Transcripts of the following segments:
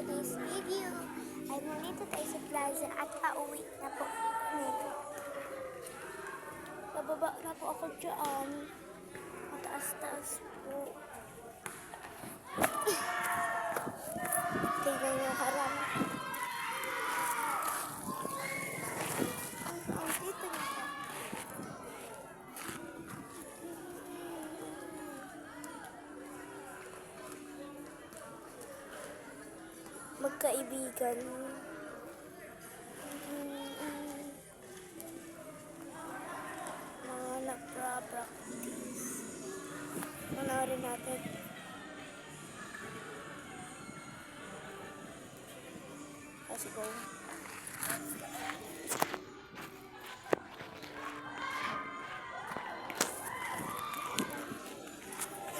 today's video ay nandito tayo sa plaza at pauwi na po kami. Bababa na po ako dyan. Mataas-taas po. Tingnan nyo harang. Ang dito na po. Magkaibigan. Mga nagpa-practice. Manawarin natin. Let's go.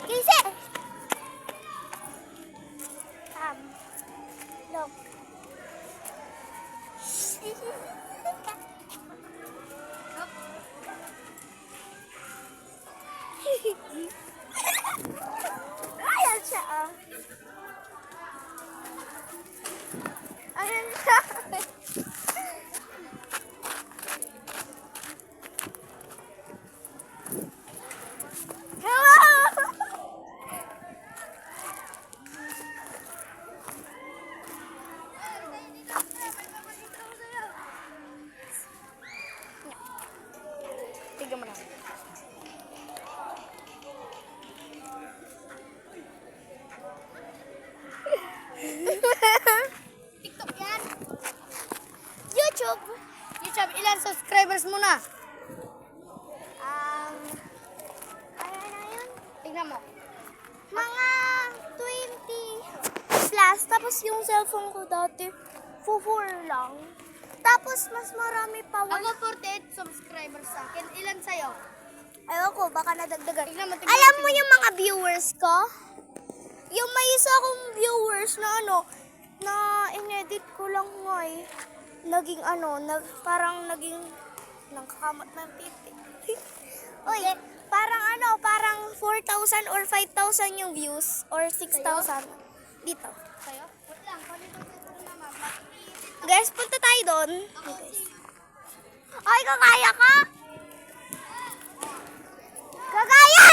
Kise! Look. Ayan siya, ah. Ayan siya. Hello! Tignan mo na. TikTok yan. YouTube. YouTube, ilan subscribers mo na? Ayan na yun. Tignan mo. Mga 20 plus. Tapos yung cellphone ko dati, 4 lang. Tapos mas marami pa. Ako 48 subscribers sa akin. Ilan sa'yo? Ayaw ko, baka nadagdagan. Tignan mo. Alam mo yung mga viewers ko? Yung may isa akong viewers na na inedit ko lang nga eh. Naging parang naging nangkakamot ng titi. Uy, parang 4,000 or 5,000 yung views or 6,000 dito. Sa'yo? Wait lang. Dito naman. Guys, punta tayo doon. Ay, kakaya ka? Kakaya!